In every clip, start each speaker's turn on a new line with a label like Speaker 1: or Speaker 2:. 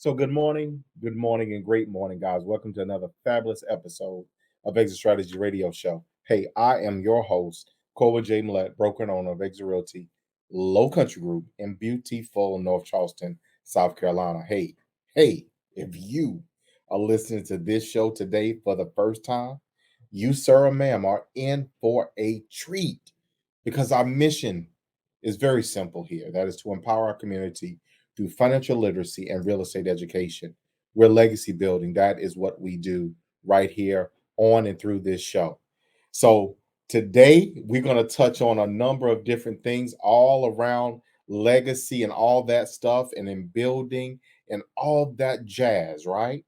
Speaker 1: So, good morning, and great morning, guys. Welcome to another fabulous episode of Exit Strategy Radio Show. Hey, I am your host, Cole J. Millett, broker and owner of Exit Realty Low Country Group in beautiful North Charleston, South Carolina. Hey, if you are listening to this show today for the first time, you, sir or ma'am, are in for a treat because our mission is very simple here. That is to empower our community through financial literacy and real estate education. We're legacy building. That is what we do right here on and through this show. So, today we're going to touch on a number of different things all around legacy and all that stuff, and in building and all that jazz, right?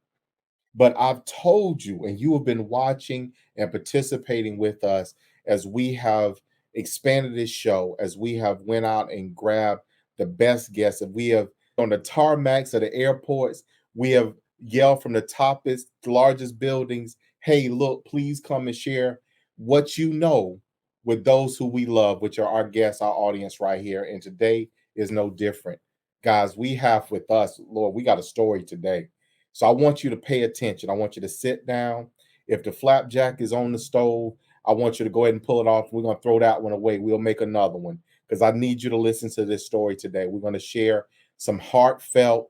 Speaker 1: But I've told you, and you have been watching and participating with us as we have expanded this show, as we have went out and grabbed the best guests, and we have on the tarmacs of the airports, we have yelled from the toppest, largest buildings, hey, look, please come and share what you know with those who we love, which are our guests, our audience right here. And today is no different. Guys, we have with us, Lord, we got a story today. So I want you to pay attention. I want you to sit down. If the flapjack is on the stove, I want you to go ahead and pull it off. We're going to throw that one away. We'll make another one because I need you to listen to this story today. We're going to share some heartfelt,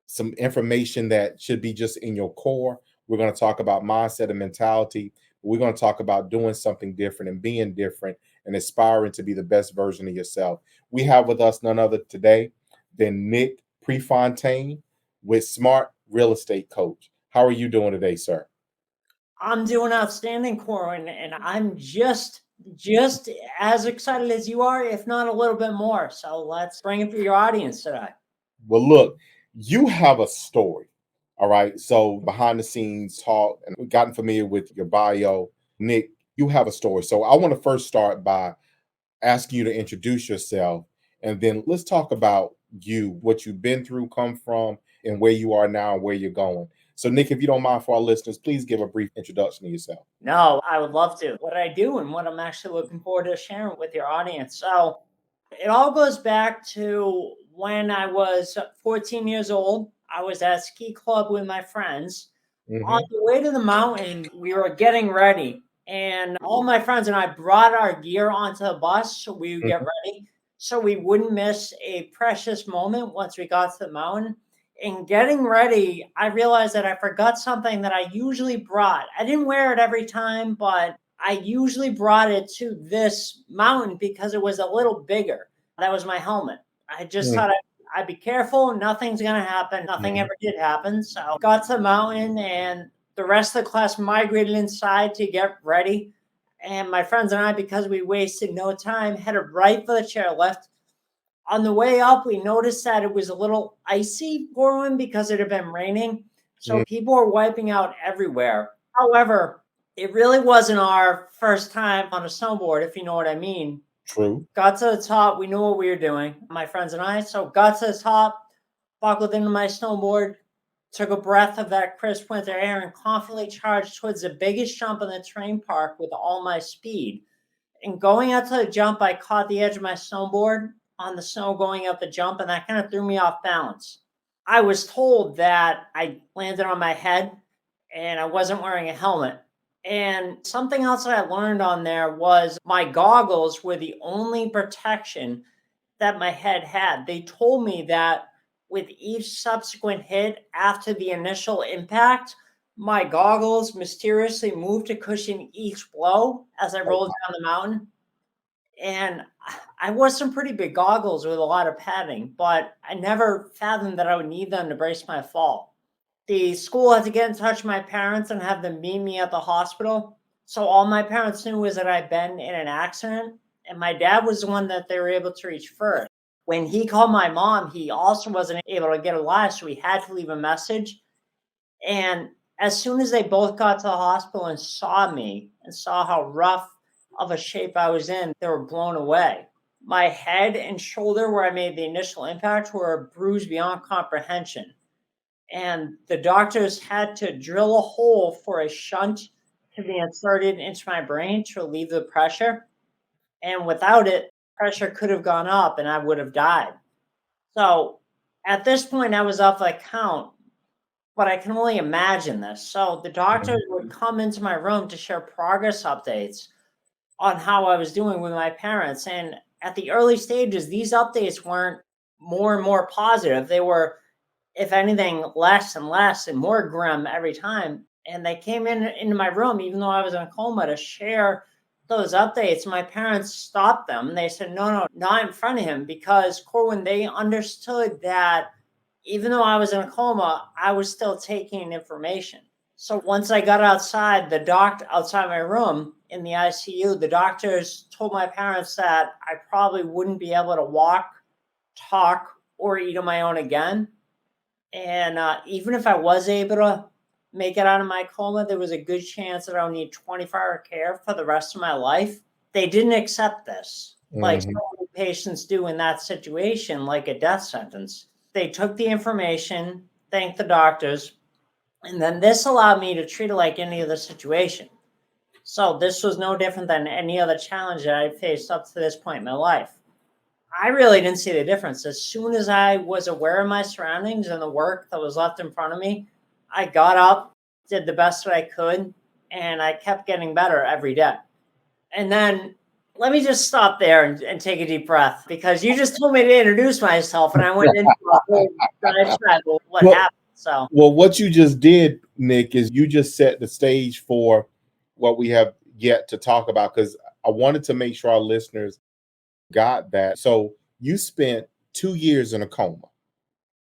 Speaker 1: some information that should be just in your core. We're going to talk about mindset and mentality. We're going to talk about doing something different and being different and aspiring to be the best version of yourself. We have with us none other today than Nick Prefontaine with Smart Real Estate Coach. How are you doing today, sir?
Speaker 2: I'm doing outstanding, Corin, and I'm just as excited as you are, if not a little bit more. So let's bring it for your audience today.
Speaker 1: Well, look, you have a story. All right. So behind the scenes talk and we've gotten familiar with your bio. Nick, you have a story. So I want to first start by asking you to introduce yourself, and then let's talk about you, what you've been through, come from, and where you are now and where you're going. So, Nick, if you don't mind for our listeners, please give a brief introduction to yourself.
Speaker 2: No, I would love to. What I do and what I'm actually looking forward to sharing with your audience. So it all goes back to when I was 14 years old. I was at a ski club with my friends. On
Speaker 1: Hmm.
Speaker 2: the way to the mountain, we were getting ready, and all my friends and I brought our gear onto the bus so we would get
Speaker 1: Hmm.
Speaker 2: ready, so we wouldn't miss a precious moment once we got to the mountain. In getting ready, I realized that I forgot something that I usually brought. I didn't wear it every time, but I usually brought it to this mountain because it was a little bigger. That was my helmet. I just thought I'd be careful. Nothing's going to happen. Nothing
Speaker 1: Hmm.
Speaker 2: ever did happen. So got to the mountain, and the rest of the class migrated inside to get ready. And my friends and I, because we wasted no time, headed right for the chairlift. On the way up, we noticed that it was a little icy Portland because it had been raining. So people were wiping out everywhere. However, it really wasn't our first time on a snowboard, if you know what I mean.
Speaker 1: True.
Speaker 2: Got to the top. We knew what we were doing, my friends and I. So got to the top, buckled into my snowboard, took a breath of that crisp winter air, and confidently charged towards the biggest jump in the terrain park with all my speed. And going out to the jump, I caught the edge of my snowboard on the snow going up the jump, and that kind of threw me off balance. I was told that I landed on my head and I wasn't wearing a helmet. And something else that I learned on there was my goggles were the only protection that my head had. They told me that with each subsequent hit after the initial impact, my goggles mysteriously moved to cushion each blow as I
Speaker 1: Oh,
Speaker 2: rolled down the mountain. And I wore some pretty big goggles with a lot of padding, but I never fathomed that I would need them to brace my fall. The school had to get in touch with my parents and have them meet me at the hospital. So all my parents knew was that I'd been in an accident, and my dad was the one that they were able to reach first. When he called my mom, he also wasn't able to get a live, so he had to leave a message. And as soon as they both got to the hospital and saw me and saw how rough of a shape I was in, they were blown away. My head and shoulder, where I made the initial impact, were bruised beyond comprehension. And the doctors had to drill a hole for a shunt to be inserted into my brain to relieve the pressure. And without it, pressure could have gone up and I would have died. So At this point, I was off the count, but I can only imagine this. So the doctor
Speaker 1: Mhm.
Speaker 2: would come into my room to share progress updates on how I was doing with my parents. And at the early stages, these updates weren't more and more positive. They were, if anything, less and less and more grim every time. And they came into my room, even though I was in a coma, to share those updates. My parents stopped them. And they said, no, no, not in front of him, because Corwin, they understood that even though I was in a coma, I was still taking information. So once I got outside, the doctor outside my room in the ICU, the doctors told my parents that I probably wouldn't be able to walk, talk, or eat on my own again. And even if I was able to make it out of my coma, there was a good chance that I would need 24-hour care for the rest of my life. They didn't accept this, like so
Speaker 1: Mhm.
Speaker 2: many patients do in that situation, like a death sentence. They took the information, thanked the doctors, and then this allowed me to treat it like any other situation. So this was no different than any other challenge that I faced up to this point in my life. I really didn't see the difference. As soon as I was aware of my surroundings and the work that was left in front of me, I got up, did the best that I could, and I kept getting better every day. And then let me just stop there and take a deep breath, because you just told me to introduce myself and I went into a whole diatribe of what
Speaker 1: Well,
Speaker 2: happened. So,
Speaker 1: well, what you just did, Nick, is you just set the stage for what we have yet to talk about, because I wanted to make sure our listeners got that. So you spent 2 years in a coma.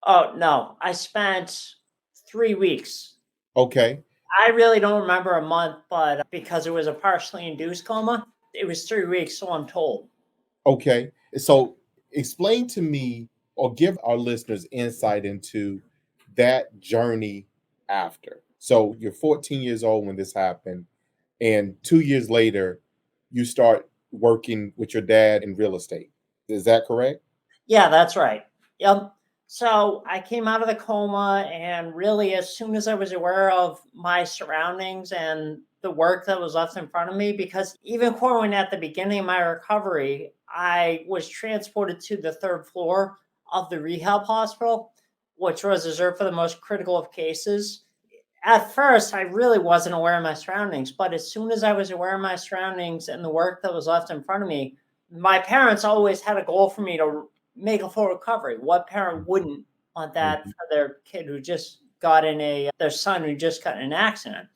Speaker 2: oh no, I spent 3 weeks.
Speaker 1: Okay.
Speaker 2: I really don't remember a month, but because it was a partially induced coma, it was 3 weeks, so I'm told.
Speaker 1: Okay. So explain to me or give our listeners insight into that journey after. So you're 14 years old when this happened, and 2 years later, you start working with your dad in real estate. Is that correct?
Speaker 2: Yeah, that's right. Yep. So I came out of the coma, and really, as soon as I was aware of my surroundings and the work that was left in front of me, because even Corwin, at the beginning of my recovery, I was transported to the third floor of the rehab hospital, which was reserved for the most critical of cases. At first, I really wasn't aware of my surroundings, but as soon as I was aware of my surroundings and the work that was left in front of me, my parents always had a goal for me to make a full recovery. What parent wouldn't want that
Speaker 1: Mhm.
Speaker 2: for their kid who just got in their son who just got in an accident?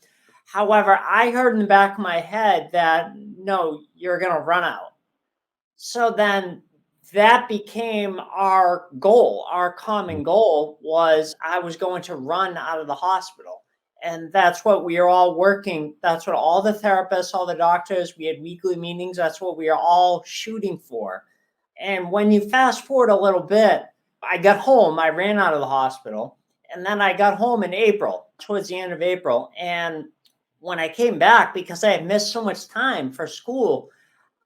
Speaker 2: However, I heard in the back of my head that no, you're going to run out. So then that became our goal. Our common goal was I was going to run out of the hospital. And that's what we are all working. That's what all the therapists, all the doctors, we had weekly meetings. That's what we are all shooting for. And when you fast forward a little bit, I got home, I ran out of the hospital. And then I got home in April, towards the end of April. And when I came back, because I had missed so much time for school,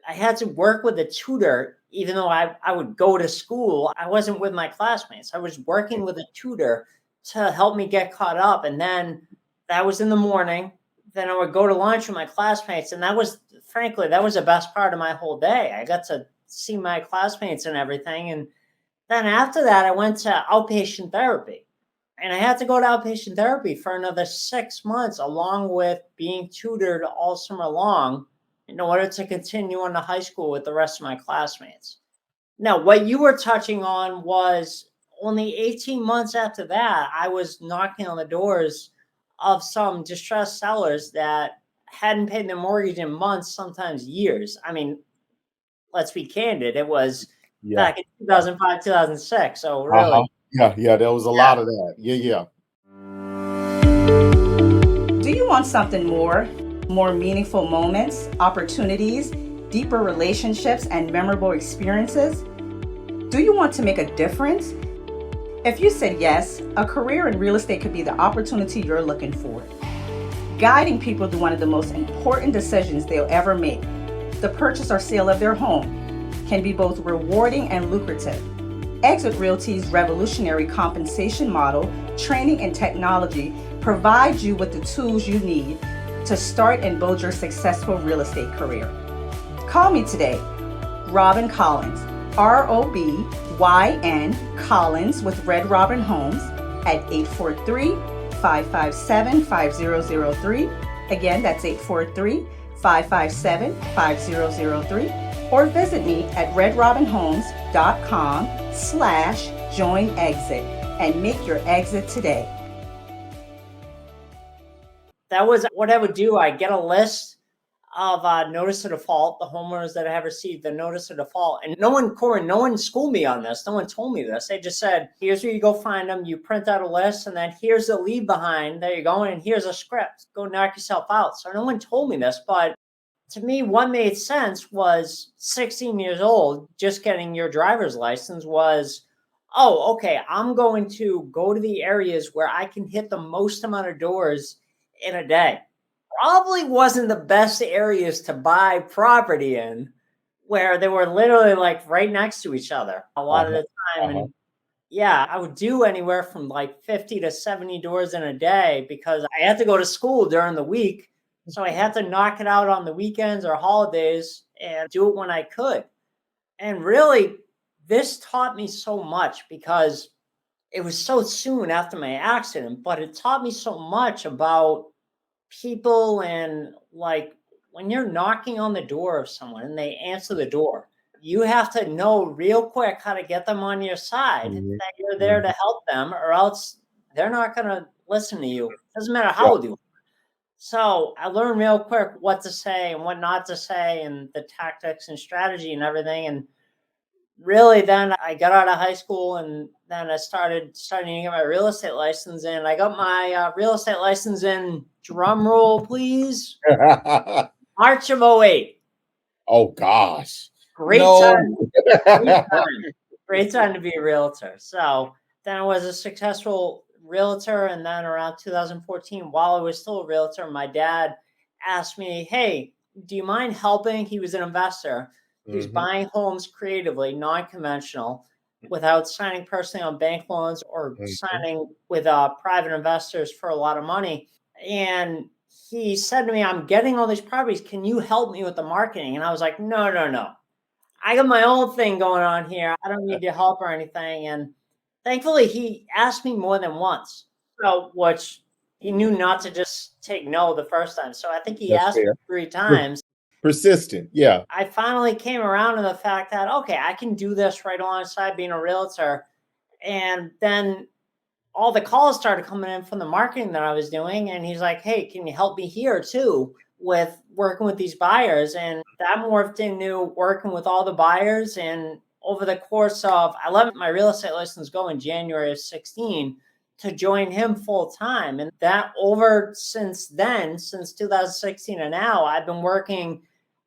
Speaker 2: I had to work with a tutor, even though I would go to school. I wasn't with my classmates. I was working with a tutor to help me get caught up. And then that was in the morning. Then I would go to lunch with my classmates. And that was, frankly, that was the best part of my whole day. I got to see my classmates and everything. And then after that, I went to outpatient therapy. And I had to go to outpatient therapy for another 6 months, along with being tutored all summer long in order to continue on to high school with the rest of my classmates. Now, what you were touching on was only 18 months after that, I was knocking on the doors of some distressed sellers that hadn't paid their mortgage in months, sometimes years. I mean, let's be candid, it was
Speaker 1: Yeah.
Speaker 2: back in 2005, 2006. So,
Speaker 1: Uh-huh.
Speaker 2: really,
Speaker 1: Yeah, yeah, there was a
Speaker 2: yeah.
Speaker 1: lot of that. Yeah, yeah.
Speaker 3: Do you want something more? More meaningful moments, opportunities, deeper relationships, and memorable experiences? Do you want to make a difference? If you said yes, a career in real estate could be the opportunity you're looking for. Guiding people through one of the most important decisions they'll ever make, the purchase or sale of their home, can be both rewarding and lucrative. Exit Realty's revolutionary compensation model, training, and technology provide you with the tools you need to start and build your successful real estate career. Call me today, Robin Collins, ROBYN Collins with Red Robin Homes at 843-557-5003. Again, that's 843-557-5003. Or visit me at redrobinhomes.com/join-exit and make your exit today.
Speaker 2: That was what I would do. I get a list of notice of default, the homeowners that I have received the notice of default. And no one schooled me on this. No one told me this. They just said, here's where you go find them. You print out a list, and then here's the leave behind. There you go. And here's a script. Go knock yourself out. So no one told me this, but to me, what made sense was 16 years old, just getting your driver's license was, oh, okay, I'm going to go to the areas where I can hit the most amount of doors in a day. Probably wasn't the best areas to buy property in, where they were literally like right next to each other a lot of the time. And yeah, I would do anywhere from like 50 to 70 doors in a day because I had to go to school during the week. So I had to knock it out on the weekends or holidays and do it when I could. And really, this taught me so much because it was so soon after my accident, but it taught me so much about people. And like when you're knocking on the door of someone and they answer the door, you have to know real quick how to get them on your side, that you're there to help them, or else they're not going to listen to you. Doesn't matter how old you are. So I learned real quick what to say and what not to say, and the tactics and strategy and everything. And really, then I got out of high school, and then I started to get my real estate license. And I got my real estate license in, drum roll, please, March of 08.
Speaker 1: Oh, gosh.
Speaker 2: Great
Speaker 1: No.
Speaker 2: time. Great time to be a realtor. So then I was a successful realtor. And then around 2014, while I was still a realtor, my dad asked me, hey, do you mind helping? He was an investor. He was buying homes creatively, non-conventional, without signing personally on bank loans or signing with private investors for a lot of money. And he said to me, I'm getting all these properties. Can you help me with the marketing? And I was like, no. I got my own thing going on here. I don't need your help or anything. And thankfully, he asked me more than once. So, which he knew not to just take no the first time. So I think he asked me 3 times.
Speaker 1: Persistent. Yeah.
Speaker 2: I finally came around to the fact that, okay, I can do this right alongside being a realtor. And then all the calls started coming in from the marketing that I was doing. And he's like, hey, can you help me here too with working with these buyers? And that morphed into working with all the buyers. And over the course of, I let my real estate license go in January of 16 to join him full time. And that since then, since 2016 and now, I've been working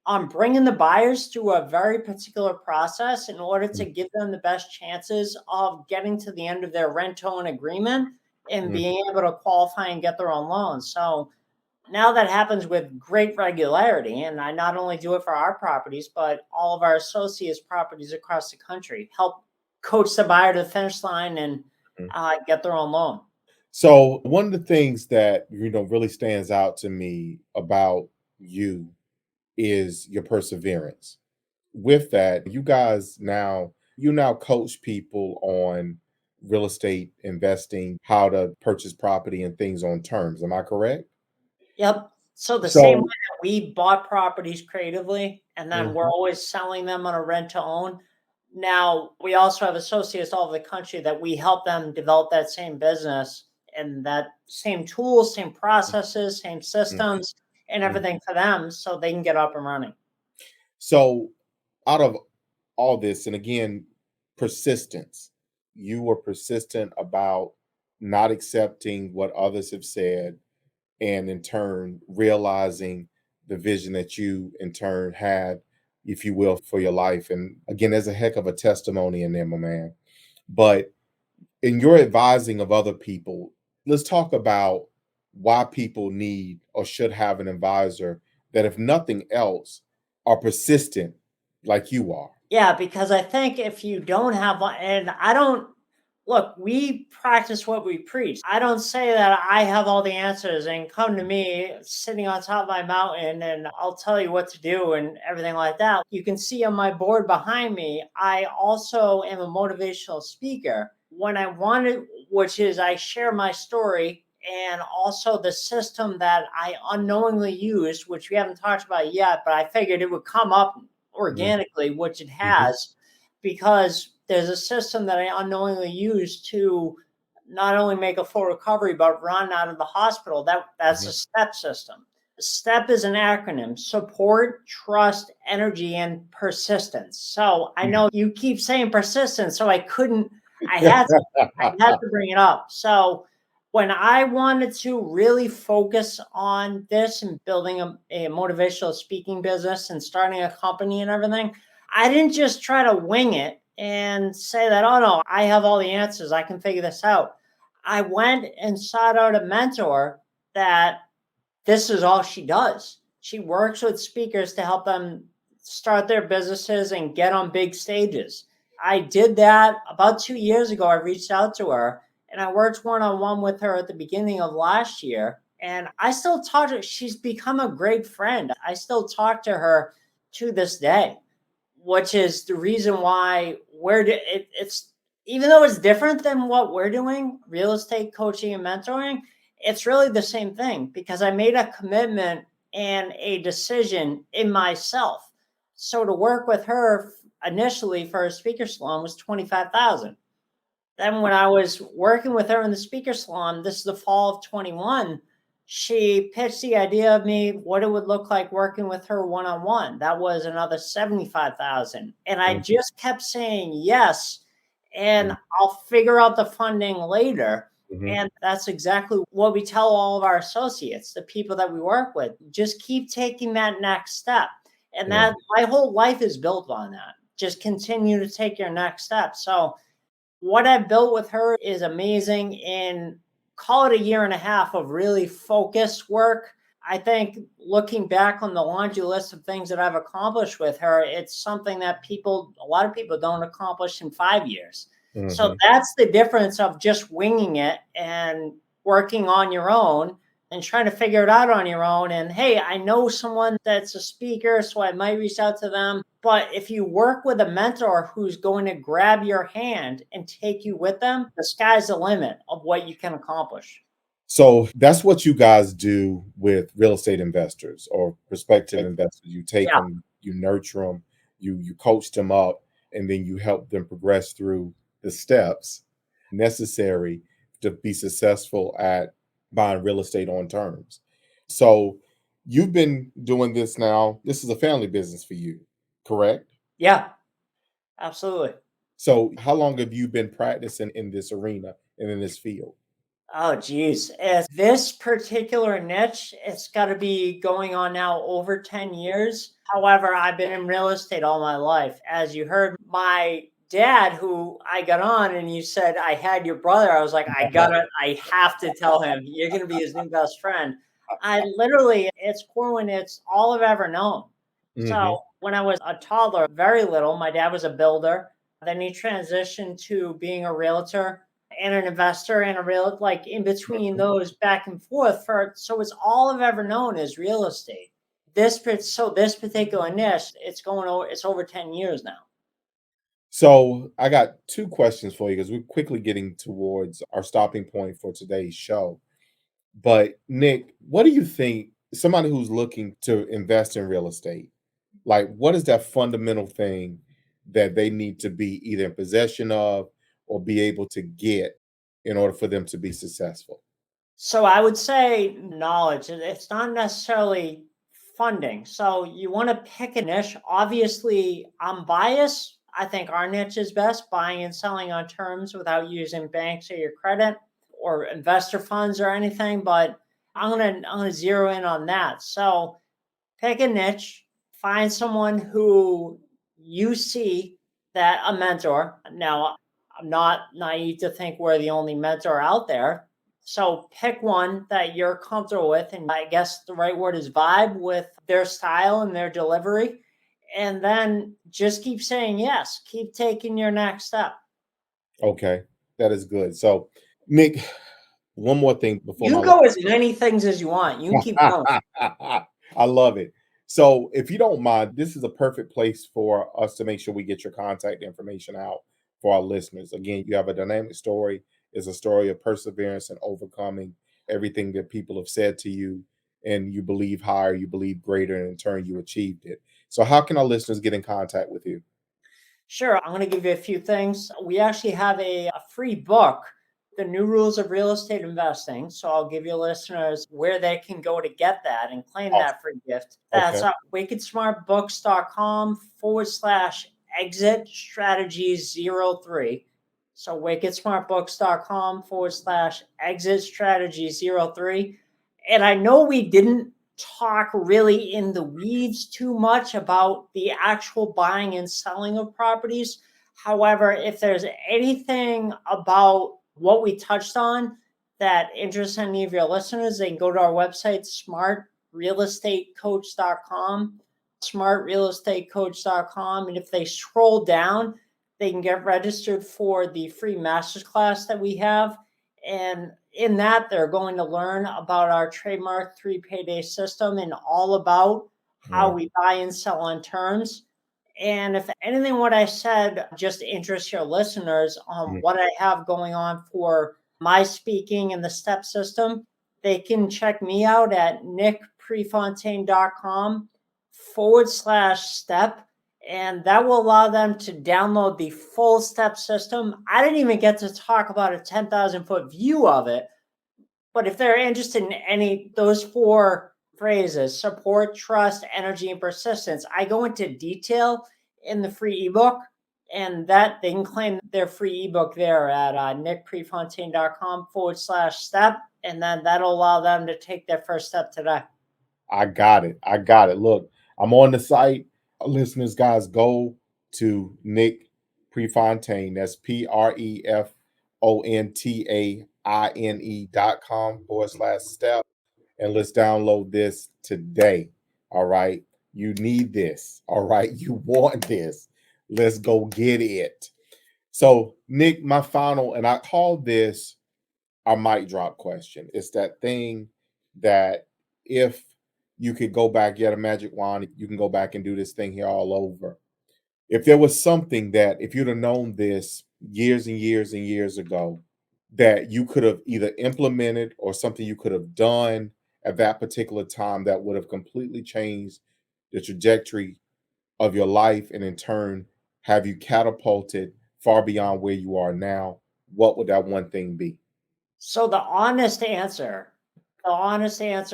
Speaker 2: on bringing the buyers through a very particular process in order to give them the best chances of getting to the end of their rent-to-own agreement and being able to qualify and get their own loans. So now that happens with great regularity. And I not only do it for our properties, but all of our associates' properties across the country, help coach the buyer to the finish line and get their own loan.
Speaker 1: So one of the things that, really stands out to me about you is your perseverance. With that, you now coach people on real estate investing, how to purchase property and things on terms. Am I correct?
Speaker 2: Yep. So the same way that we bought properties creatively, and then we're always selling them on a rent to own. Now we also have associates all over the country that we help them develop that same business and that same tools, same processes, same systems, and everything for them so they can get up and running.
Speaker 1: So out of all this, and again, persistence, you were persistent about not accepting what others have said, and in turn realizing the vision that you in turn had, if you will, for your life. And again, there's a heck of a testimony in there, my man. But in your advising of other people, let's talk about why people need or should have an advisor that, if nothing else, are persistent like you are.
Speaker 2: Yeah, because I think if you don't have one, and I don't Look, we practice what we preach. I don't say that I have all the answers and come to me sitting on top of my mountain and I'll tell you what to do and everything like that. You can see on my board behind me, I also am a motivational speaker. When I wanted, which is I share my story and also the system that I unknowingly used, which we haven't talked about yet, but I figured it would come up
Speaker 1: Mhm,
Speaker 2: organically, which it
Speaker 1: mhm,
Speaker 2: has, because there's a system that I unknowingly used to not only make a full recovery but run out of the hospital. That's
Speaker 1: mhm,
Speaker 2: a STEP system. STEP is an acronym: support, trust, energy, and persistence. So I
Speaker 1: mhm.
Speaker 2: know you keep saying persistence, so I had to bring it up. So when I wanted to really focus on this and building a motivational speaking business and starting a company and everything, I didn't just try to wing it and say that, oh no, I have all the answers. I can figure this out. I went and sought out a mentor that this is all she does. She works with speakers to help them start their businesses and get on big stages. I did that about 2 years ago. I reached out to her and I worked one on one with her at the beginning of last year. And I still talk to her. She's become a great friend. I still talk to her to this day, which is the reason why it's, even though it's different than what we're doing, real estate coaching and mentoring, it's really the same thing because I made a commitment and a decision in myself. So to work with her initially for a speaker salon was 25,000. Then when I was working with her in the speaker salon, this is the fall of 21, she pitched the idea of me what it would look like working with her one on one. That was another 75,000. And I
Speaker 1: Mhm,
Speaker 2: just kept saying yes, and
Speaker 1: mhm,
Speaker 2: I'll figure out the funding later.
Speaker 1: mhm.
Speaker 2: And that's exactly what we tell all of our associates, the people that we work with. Just keep taking that next step. And
Speaker 1: Yeah.
Speaker 2: that my whole life is built on that. Just continue to take your next step. So what I built with her is amazing in, call it a year and a half of really focused work. I think looking back on the laundry list of things that I've accomplished with her, it's something that a lot of people don't accomplish in 5 years. So
Speaker 1: Mhm.
Speaker 2: that's the difference of just winging it and working on your own and trying to figure it out on your own. And hey, I know someone that's a speaker, so I might reach out to them. But if you work with a mentor who's going to grab your hand and take you with them, the sky's the limit of what you can accomplish.
Speaker 1: So that's what you guys do with real estate investors or prospective
Speaker 2: It-
Speaker 1: investors. You take
Speaker 2: yeah.
Speaker 1: them, you nurture them, you coach them up, and then you help them progress through the steps necessary to be successful at buying real estate on terms. So you've been doing this now. This is a family business for you, correct?
Speaker 2: Yeah, absolutely.
Speaker 1: So how long have you been practicing in this arena and in this field?
Speaker 2: Oh, geez. This particular niche, it's got to be going on now over 10 years. However, I've been in real estate all my life. As you heard, my dad, who I got on and you said, I had your brother, I was like, I have to tell him, you're going to be his new best friend. I literally, it's Corwin, it's all I've ever known. So
Speaker 1: Hmm.
Speaker 2: when I was a toddler, very little, my dad was a builder. Then he transitioned to being a realtor and an investor and a real, like in between those back and forth for, so it's all I've ever known is real estate. This particular niche, it's over 10 years now.
Speaker 1: So I got two questions for you because we're quickly getting towards our stopping point for today's show. But Nick, what do you think somebody who's looking to invest in real estate, like what is that fundamental thing that they need to be either in possession of or be able to get in order for them to be successful?
Speaker 2: So I would say knowledge. It's not necessarily funding. So you want to pick a niche. Obviously, I'm biased. I think our niche is best, buying and selling on terms without using banks or your credit or investor funds or anything. But I'm gonna zero in on that. So pick a niche, find someone who you see that a mentor. Now, I'm not naive to think we're the only mentor out there. So pick one that you're comfortable with. And I guess the right word is vibe with their style and their delivery. And then just keep saying yes, keep taking your next step.
Speaker 1: Okay. That is good. So, Nick, one more thing before
Speaker 2: You
Speaker 1: my
Speaker 2: can go as many things as you want. You can keep going.
Speaker 1: I love it. So, if you don't mind, this is a perfect place for us to make sure we get your contact information out for our listeners. Again, you have a dynamic story. It's a story of perseverance and overcoming everything that people have said to you, and you believe higher, you believe greater, and in turn, you achieved it. So, how can our listeners get in contact with you?
Speaker 2: Sure, I'm going to give you a few things. We actually have a free book, The New Rules of Real Estate Investing. So I'll give you listeners where they can go to get that and claim
Speaker 1: Awesome.
Speaker 2: that free gift.
Speaker 1: Okay.
Speaker 2: That's wickedsmartbooks.com/exit strategies 03. So wickedsmartbooks.com/exit strategies 03. And I know we didn't talk really in the weeds too much about the actual buying and selling of properties. However, if there's anything about what we touched on that interests any of your listeners, they can go to our website, smartrealestatecoach.com, smartrealestatecoach.com. And if they scroll down, they can get registered for the free masterclass that we have. And in that, they're going to learn about our trademark 3 payday system and all about how
Speaker 1: Mm,
Speaker 2: we buy and sell on terms. And if anything, what I said just interests your listeners on
Speaker 1: mm.
Speaker 2: what I have going on for my speaking and the step system, they can check me out at nickprefontaine.com/step. And that will allow them to download the full step system. I didn't even get to talk about a 10,000 foot view of it. But if they're interested in any those 4 phrases, support, trust, energy, and persistence, I go into detail in the free ebook, and that they can claim their free ebook there at nickprefontaine.com/step. And then that'll allow them to take their first step today.
Speaker 1: I got it. I got it. Look, I'm on the site. Listeners, guys, go to Nick Prefontaine. That's PREFONTAINE.com/step. And let's download this today. All right. You need this. All right. You want this. Let's go get it. So, Nick, my final, and I call this our mic drop question. It's that thing that if you could go back, get a magic wand, you can go back and do this thing here all over. If there was something that, if you'd have known this years and years and years ago, that you could have either implemented or something you could have done at that particular time that would have completely changed the trajectory of your life and in turn have you catapulted far beyond where you are now, what would that one thing be?
Speaker 2: So the honest answer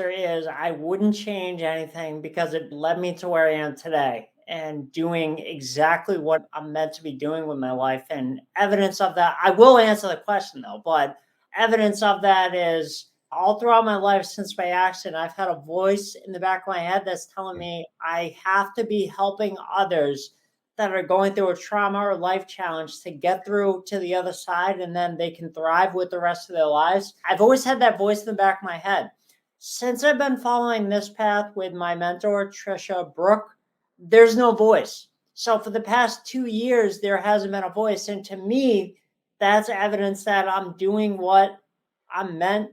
Speaker 2: is I wouldn't change anything because it led me to where I am today and doing exactly what I'm meant to be doing with my life. And evidence of that, I will answer the question though, but evidence of that is all throughout my life since my accident, I've had a voice in the back of my head that's telling me I have to be helping others that are going through a trauma or life challenge to get through to the other side and then they can thrive with the rest of their lives. I've always had that voice in the back of my head. Since I've been following this path with my mentor, Trisha Brooke, there's no voice. So for the past 2 years, there hasn't been a voice. And to me, that's evidence that I'm doing what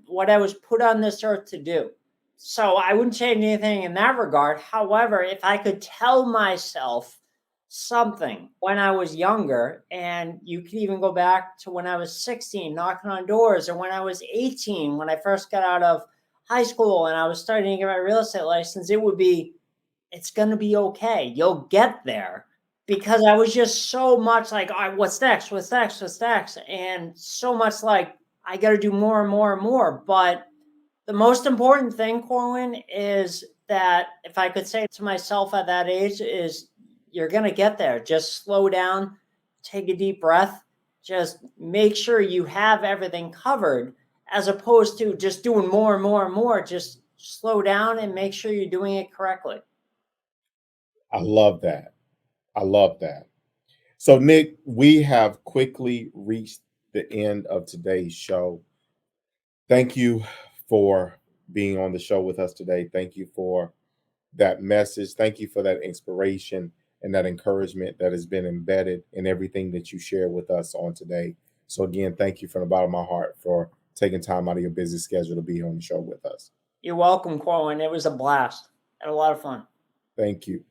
Speaker 2: what I was put on this earth to do. So I wouldn't change anything in that regard. However, if I could tell myself something when I was younger, and you could even go back to when I was 16, knocking on doors, or when I was 18, when I first got out of high school and I was starting to get my real estate license, it would be, it's going to be okay. You'll get there. Because I was just so much like, all right, what's next? What's next? What's next? And so much like, I got to do more and more and more. But the most important thing, Corwin, is that if I could say to myself at that age is you're going to get there. Just slow down, take a deep breath, just make sure you have everything covered as opposed to just doing more and more and more. Just slow down and make sure you're doing it correctly.
Speaker 1: I love that. I love that. So, Nick, we have quickly reached the end of today's show. Thank you for being on the show with us today. Thank you for that message. Thank you for that inspiration and that encouragement that has been embedded in everything that you share with us on today. So again, thank you from the bottom of my heart for taking time out of your busy schedule to be here on the show with us.
Speaker 2: You're welcome, Corwin. It was a blast. Had a lot of fun.
Speaker 1: Thank you.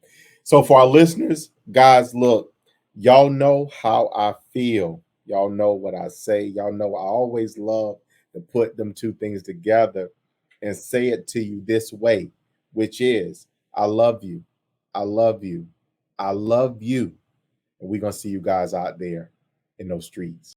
Speaker 1: So for our listeners, guys, look, y'all know how I feel. Y'all know what I say. Y'all know I always love to put them two things together and say it to you this way, which is, I love you. I love you. I love you. And we're going to see you guys out there in those streets.